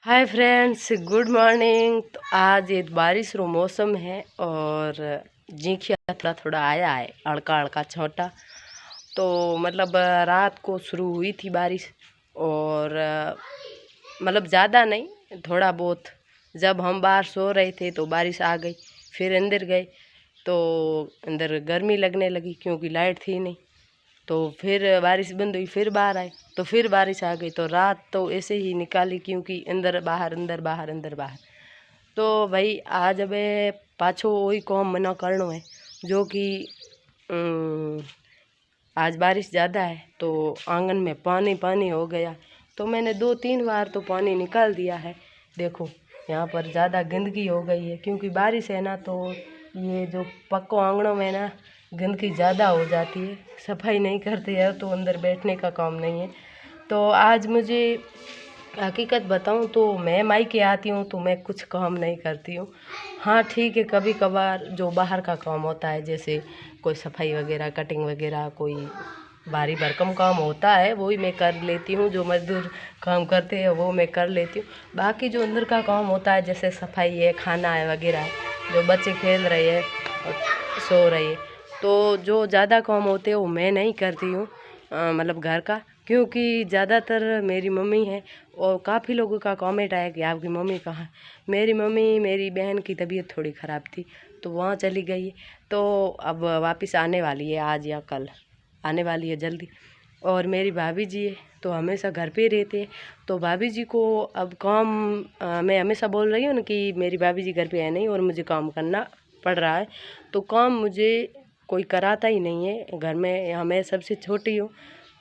Hi friends, good morning. तो आज ये बारिश रो मौसम है और झींखिया थोड़ा थोड़ा आया है, हल्का हल्का छोटा। तो मतलब रात को शुरू हुई थी बारिश और मतलब ज़्यादा नहीं, थोड़ा बहुत। जब हम बाहर सो रहे थे तो बारिश आ गई, फिर अंदर गए तो अंदर गर्मी लगने लगी क्योंकि लाइट थी नहीं। तो फिर बारिश बंद हुई, फिर बाहर आए तो फिर बारिश आ गई। तो रात तो ऐसे ही निकाली क्योंकि अंदर बाहर अंदर बाहर अंदर बाहर। तो भाई आज अब पाछो वही काम मना करनो है जो कि आज बारिश ज़्यादा है तो आंगन में पानी पानी हो गया। तो मैंने 2-3 बार तो पानी निकाल दिया है। देखो यहाँ पर ज़्यादा गंदगी हो गई है क्योंकि बारिश है ना, तो ये जो पक्को आंगनों में ना गंदगी ज़्यादा हो जाती है। सफाई नहीं करते हैं तो अंदर बैठने का काम नहीं है। तो आज मुझे हकीकत बताऊं तो मैं मायके आती हूँ तो मैं कुछ काम नहीं करती हूँ। हाँ ठीक है, कभी कभार जो बाहर का काम होता है जैसे कोई सफाई वगैरह, कटिंग वगैरह, कोई भारी भरकम काम होता है वो ही मैं कर लेती हूँ। जो मजदूर काम करते हैं वो मैं कर लेती हूँ। बाकी जो अंदर का काम होता है जैसे सफाई है, खाना है वगैरह है, जो बच्चे खेल रहे हैं और सो रहे हैं, तो जो ज़्यादा काम होते हैं वो मैं नहीं करती हूँ। मतलब घर का, क्योंकि ज़्यादातर मेरी मम्मी है और काफ़ी लोगों का कमेंट आया कि आपकी मम्मी कहाँ है। मेरी मम्मी, मेरी बहन की तबीयत थोड़ी ख़राब थी तो वहाँ चली गई है। तो अब वापस आने वाली है, आज या कल आने वाली है जल्दी। और मेरी भाभी जी है तो हमेशा घर पे रहते हैं। तो भाभी जी को अब काम मैं हमेशा बोल रही हूँ ना कि मेरी भाभी जी घर पे है नहीं और मुझे काम करना पड़ रहा है। तो काम मुझे कोई कराता ही नहीं है घर में। यहाँ मैं सबसे छोटी हूँ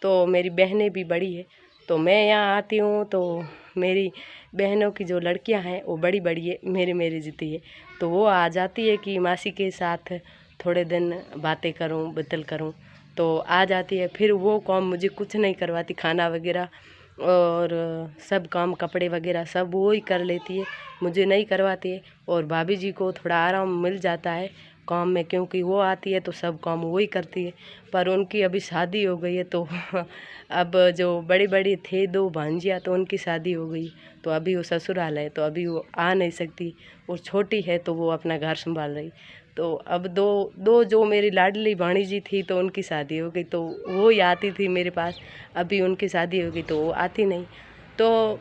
तो मेरी बहनें भी बड़ी है। तो मैं यहाँ आती हूँ तो मेरी बहनों की जो लड़कियाँ हैं वो बड़ी बड़ी है, मेरी मेरी जितनी है। तो वो आ जाती है कि मासी के साथ थोड़े दिन बातें करूँ, बतल करूँ। तो आ जाती है, फिर वो काम मुझे कुछ नहीं करवाती, खाना वगैरह और सब काम, कपड़े वगैरह सब वो ही कर लेती है, मुझे नहीं करवाती है। और भाभी जी को थोड़ा आराम मिल जाता है काम में क्योंकि वो आती है तो सब काम वो ही करती है। पर उनकी अभी शादी हो गई है तो अब जो बड़ी बड़ी थे 2 भांजियाँ तो उनकी शादी हो गई तो अभी वो ससुराल है तो अभी वो आ नहीं सकती। और छोटी है तो वो अपना घर संभाल रही। तो अब दो दो जो मेरी लाडली भाणीजी थी तो उनकी शादी हो गई तो वो ही आती थी मेरे पास। अभी उनकी शादी हो गई तो वो आती नहीं। तो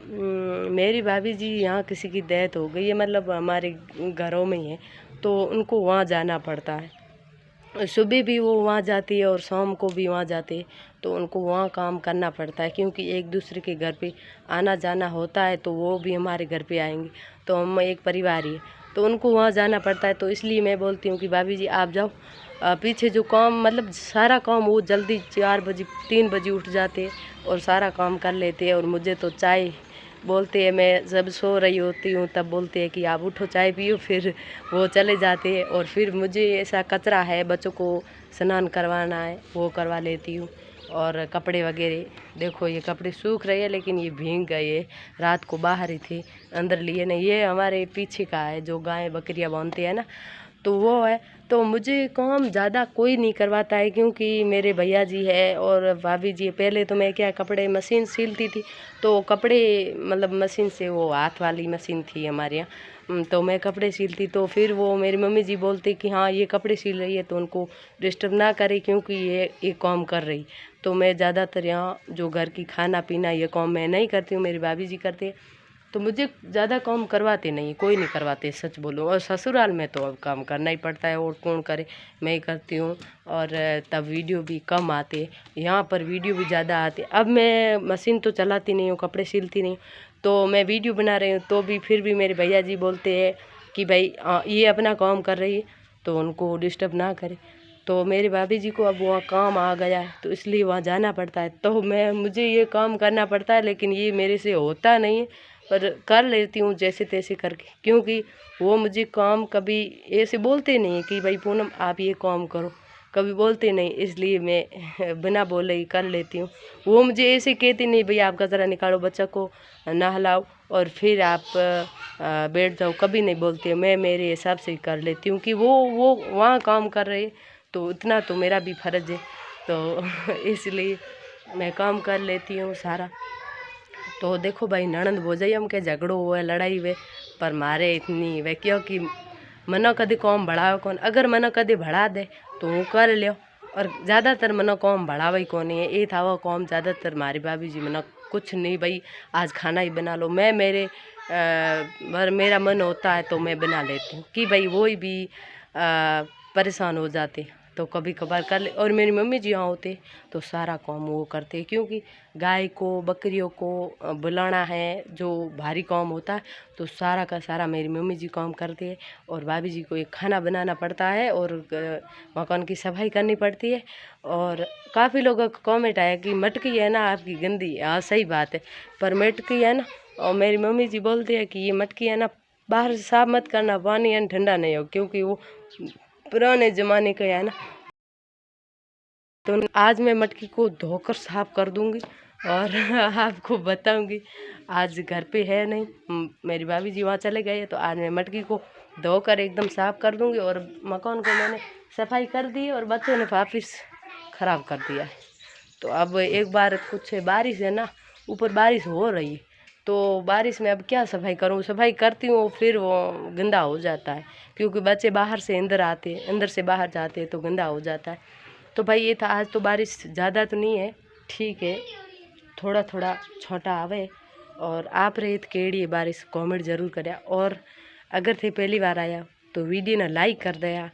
मेरी भाभी जी यहाँ किसी की डेथ हो गई है, मतलब हमारे घरों में ही है तो उनको वहाँ जाना पड़ता है। सुबह भी वो वहाँ जाती है और शाम को भी वहाँ जाते हैं तो उनको वहाँ काम करना पड़ता है क्योंकि एक दूसरे के घर पे आना जाना होता है। तो वो भी हमारे घर पे आएंगे तो हम एक परिवार ही है तो उनको वहाँ जाना पड़ता है। तो इसलिए मैं बोलती हूँ कि भाभी जी आप जाओ। पीछे जो काम, मतलब सारा काम वो जल्दी 4 बजे 3 बजे उठ जाते हैं और सारा काम कर लेते हैं। और मुझे तो चाय बोलते हैं, मैं जब सो रही होती हूँ तब बोलते हैं कि आप उठो चाय पियो, फिर वो चले जाते हैं। और फिर मुझे ऐसा कचरा है, बच्चों को स्नान करवाना है वो करवा लेती हूँ। और कपड़े वगैरह देखो, ये कपड़े सूख रहे हैं लेकिन ये भीग गए, रात को बाहर ही थे, अंदर लिए नहीं। ये हमारे पीछे का है जो गाय बकरियाँ बांधते हैं ना, तो वो है। तो मुझे काम ज़्यादा कोई नहीं करवाता है क्योंकि मेरे भैया जी है और भाभी जी है। पहले तो मैं क्या कपड़े मशीन सिलती थी तो कपड़े, मतलब मशीन से, वो हाथ वाली मशीन थी हमारे यहाँ, तो मैं कपड़े सिलती। तो फिर वो मेरी मम्मी जी बोलती कि हाँ ये कपड़े सिल रही है तो उनको डिस्टर्ब ना करे क्योंकि ये काम कर रही। तो मैं ज़्यादातर यहाँ जो घर की खाना पीना ये काम मैं नहीं करती हूँ, मेरी भाभी जी करते हैं। तो मुझे ज़्यादा काम करवाते नहीं, कोई नहीं करवाते सच बोलूँ। और ससुराल में तो अब काम करना ही पड़ता है और कौन करे, मैं ही करती हूँ। और तब वीडियो भी कम आते, यहाँ पर वीडियो भी ज़्यादा आते। अब मैं मशीन तो चलाती नहीं हूँ, कपड़े सिलती नहीं हूँ, तो मैं वीडियो बना रही हूँ तो भी फिर भी मेरे भैया जी बोलते हैं कि भाई ये अपना काम कर रही है तो उनको डिस्टर्ब ना करे। तो मेरी भाभी जी को अब वहाँ काम आ गया है तो इसलिए वहाँ जाना पड़ता है। तो मुझे ये काम करना पड़ता है लेकिन ये मेरे से होता नहीं है, पर कर लेती हूँ जैसे तैसे करके क्योंकि वो मुझे काम कभी ऐसे बोलते नहीं कि भाई पूनम आप ये काम करो, कभी बोलते नहीं, इसलिए मैं बिना बोले ही कर लेती हूँ। वो मुझे ऐसे कहते नहीं भैया आप कचरा निकालो, बच्चा को नहलाओ और फिर आप बैठ जाओ, कभी नहीं बोलते। मैं मेरे हिसाब से ही कर लेती हूँ कि वो वहाँ काम कर रहे तो इतना तो मेरा भी फर्ज है। तो इसलिए मैं काम कर लेती हूँ सारा। तो देखो भाई ननंद भोजाई हम के झगड़ो हुए लड़ाई हुए पर मारे इतनी वे क्योंकि मनो कभी कौम बढ़ाओ कौन, अगर मनो कभी बढ़ा दे तो वो कर लियो, और ज़्यादातर मनो कौम बढ़ावा ही कौन है। ये था वो कौम ज़्यादातर मारी भाभी जी मनो कुछ नहीं भाई आज खाना ही बना लो, मैं मेरा मन होता है तो मैं बना लेती हूँ कि भाई वो ही भी परेशान हो जाते तो कभी कभार कर ले। और मेरी मम्मी जी यहाँ होते तो सारा काम वो करते क्योंकि गाय को बकरियों को बुलाना है जो भारी काम होता है तो सारा का सारा मेरी मम्मी जी काम करती है और भाभी जी को एक खाना बनाना पड़ता है और मकान की सफाई करनी पड़ती है। और काफ़ी लोगों का कमेंट आया कि मटकी है ना आपकी गंदी, हाँ सही बात है, पर मटकी है ना, और मेरी मम्मी जी बोलती है कि ये मटकी है ना बाहर से साफ मत करना, पानी है ठंडा नहीं हो क्योंकि वो पुराने ज़माने का है ना। तो आज मैं मटकी को धोकर साफ कर दूंगी और आपको बताऊंगी। आज घर पे है नहीं, मेरी भाभी जी वहाँ चले गए तो आज मैं मटकी को धोकर एकदम साफ कर दूंगी। और मकान को मैंने सफाई कर दी और बच्चों ने वापिस ख़राब कर दिया है। तो अब एक बार कुछ बारिश है ना, ऊपर बारिश हो रही है तो बारिश में अब क्या सफाई करूँ, सफाई करती हूँ फिर वो गंदा हो जाता है क्योंकि बच्चे बाहर से अंदर आते हैं, अंदर से बाहर जाते हैं तो गंदा हो जाता है। तो भाई ये था, आज तो बारिश ज़्यादा तो नहीं है, ठीक है, थोड़ा थोड़ा छोटा आवे। और आप रहे तो केड़ी बारिश कमेंट जरूर करें, और अगर थे पहली बार आया तो वीडियो ना लाइक कर दिया,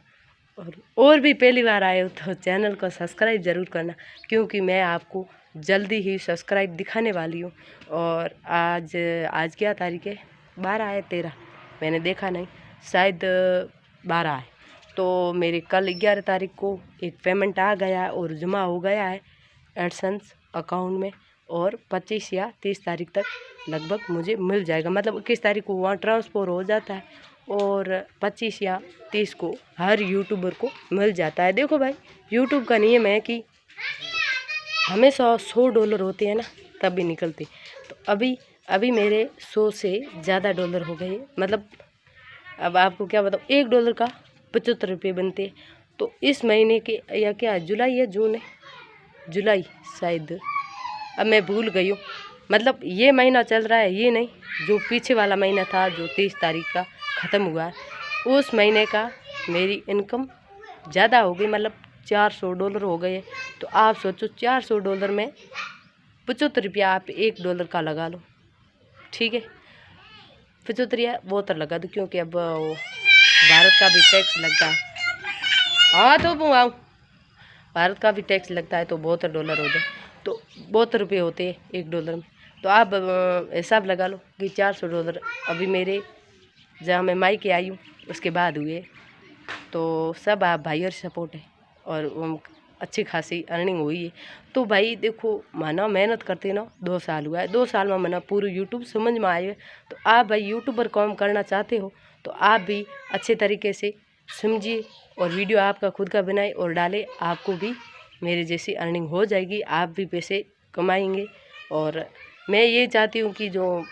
और भी पहली बार आए हो तो चैनल को सब्सक्राइब ज़रूर करना क्योंकि मैं आपको जल्दी ही सब्सक्राइब दिखाने वाली हूँ। और आज क्या तारीख है, 12 है 13, मैंने देखा नहीं, शायद 12 है। तो मेरे कल 11 तारीख को एक पेमेंट आ गया और जमा हो गया है एडसेंस अकाउंट में, और 25 या 30 तारीख तक लगभग मुझे मिल जाएगा, मतलब 21 तारीख को वहाँ ट्रांसफ़र हो जाता है और 25 या 30 को हर यूट्यूबर को मिल जाता है। देखो भाई यूट्यूब का नियम है कि हमेशा $100 होते हैं ना तभी निकलते, तो अभी मेरे 100 से ज़्यादा डॉलर हो गए, मतलब अब आपको क्या बताऊँ, $1 का 75 रुपये बनते। तो इस महीने के या क्या जुलाई है जून है, जुलाई शायद, अब मैं भूल गई हूँ, मतलब ये महीना चल रहा है ये नहीं, जो पीछे वाला महीना था जो 30 तारीख का ख़त्म हुआ है उस महीने का मेरी इनकम ज़्यादा हो गई, मतलब $400 हो गए। तो आप सोचो $400 में 75 रुपया आप $1 का लगा लो, ठीक है, 75 या वो तो लगा दो क्योंकि अब भारत का भी टैक्स लगता है, हाँ तो आओ भारत का भी टैक्स लगता है तो $72 हो जाए तो $72 होते हैं $1 में। तो आप हिसाब लगा लो कि $400 अभी मेरे जहाँ मैं मायके आई हूँ उसके बाद हुए। तो सब आप भाई और सपोर्ट है और अच्छी खासी अर्निंग हुई है। तो भाई देखो माना मेहनत करते ना 2 साल हुआ है, 2 साल में मना पूरी यूट्यूब समझ में आए। तो आप भाई यूट्यूबर काम करना चाहते हो तो आप भी अच्छे तरीके से समझिए और वीडियो आपका खुद का बनाए और डाले, आपको भी मेरे जैसी अर्निंग हो जाएगी, आप भी पैसे कमाएंगे। और मैं ये चाहती हूँ कि जो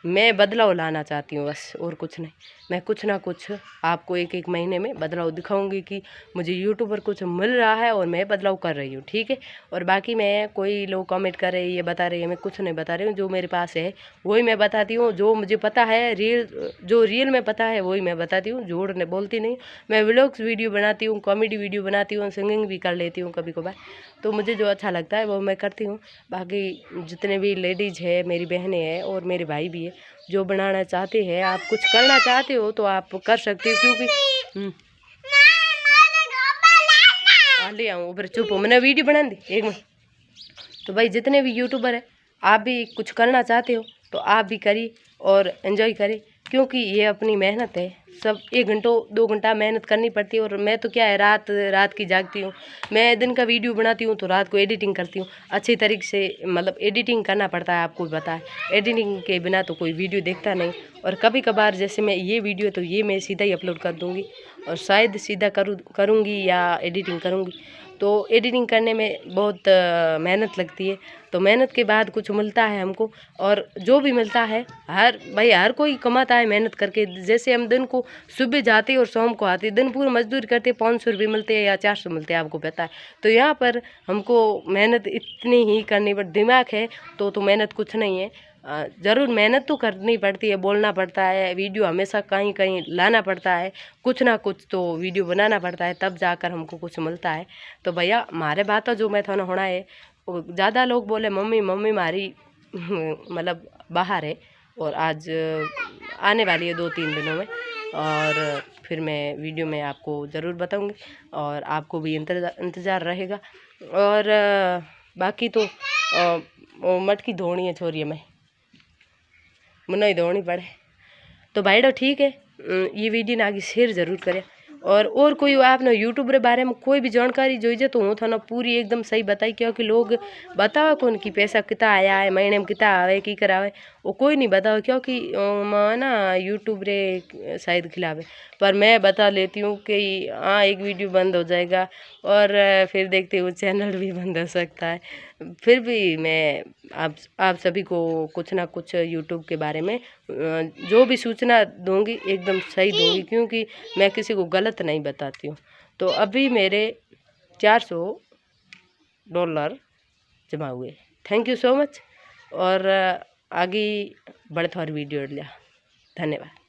मैं बदलाव लाना चाहती हूँ बस, और कुछ नहीं। मैं कुछ ना कुछ आपको एक महीने में बदलाव दिखाऊंगी कि मुझे यूट्यूब पर कुछ मिल रहा है और मैं बदलाव कर रही हूँ, ठीक है। और बाकी मैं कोई लोग कमेंट कर रहे हैं ये बता रही है, मैं कुछ नहीं बता रही हूँ, जो मेरे पास है वही मैं बताती हूँ, जो मुझे पता है जो रियल में पता है वही मैं बताती हूँ, झूठ नहीं बोलती नहीं। मैं व्लॉग्स वीडियो बनाती हूँ, कॉमेडी वीडियो बनाती हूँ, सिंगिंग भी कर लेती हूँ कभी कभार, तो मुझे जो अच्छा लगता है वो मैं करती हूँ। बाकी जितने भी लेडीज़ है, मेरी बहनें हैं और मेरे भाई भी है, जो बनाना चाहते हैं, आप कुछ करना चाहते हो तो आप कर सकते हो क्योंकि ले आऊँ उधर, चुप हो, मैंने वीडियो बना दी 1 मिनट। तो भाई जितने भी यूट्यूबर है आप भी कुछ करना चाहते हो तो आप भी करिए और एंजॉय करें क्योंकि ये अपनी मेहनत है, सब 1 घंटा 2 घंटा मेहनत करनी पड़ती है। और मैं तो क्या है रात की जागती हूँ, मैं दिन का वीडियो बनाती हूँ तो रात को एडिटिंग करती हूँ अच्छी तरीके से, मतलब एडिटिंग करना पड़ता है, आपको भी पता है, एडिटिंग के बिना तो कोई वीडियो देखता नहीं। और कभी कभार जैसे मैं ये वीडियो तो ये मैं सीधा ही अपलोड कर दूँगी और शायद सीधा करूँगी या एडिटिंग करूँगी। तो एडिटिंग करने में बहुत मेहनत लगती है। तो मेहनत के बाद कुछ मिलता है हमको, और जो भी मिलता है हर कोई कमाता है मेहनत करके। जैसे हम दिन को सुबह जाते हैं और शाम को आते हैं, दिन पूरी मजदूरी करते, 500 रुपये मिलते हैं या 400 मिलते हैं, आपको पता है। तो यहाँ पर हमको मेहनत इतनी ही करनी पड़ती, दिमाग है तो मेहनत कुछ नहीं है। ज़रूर मेहनत तो करनी पड़ती है, बोलना पड़ता है, वीडियो हमेशा कहीं कहीं लाना पड़ता है, कुछ ना कुछ तो वीडियो बनाना पड़ता है, तब जाकर हमको कुछ मिलता है। तो भैया मारे बात जो मैं थाना होना है, ज़्यादा लोग बोले मम्मी मारी मतलब बाहर है और आज आने वाली है 2-3 दिनों में, और फिर मैं वीडियो में आपको ज़रूर बताऊंगी और आपको भी इंतज़ार रहेगा। और बाकी तो मटकी धोनी है छोरी में, मुन्ना ही धोनी पड़े। तो भाईडो ठीक है, ये वीडियो ना आगे शेयर ज़रूर करें। और कोई आपने यूट्यूब के बारे में कोई भी जानकारी जोईजे तो हूँ थाना पूरी एकदम सही बताई, क्योंकि लोग बतावे कौन कि पैसा कितना आया है, महीने में कितना आवे की करावे, वो कोई नहीं बतावे, क्योंकि ना यूट्यूब रे शायद खिलावे। पर मैं बता लेती हूँ कि हाँ एक वीडियो बंद हो जाएगा और फिर देखते हो चैनल भी बंद हो सकता है। फिर भी मैं आप सभी को कुछ ना कुछ यूट्यूब के बारे में जो भी सूचना दूंगी एकदम सही दूंगी, क्योंकि मैं किसी को गलत नहीं बताती हूँ। तो अभी मेरे $400 जमा हुए, थैंक यू सो मच। और आगे बढ़े थारी वीडियो लिया, धन्यवाद।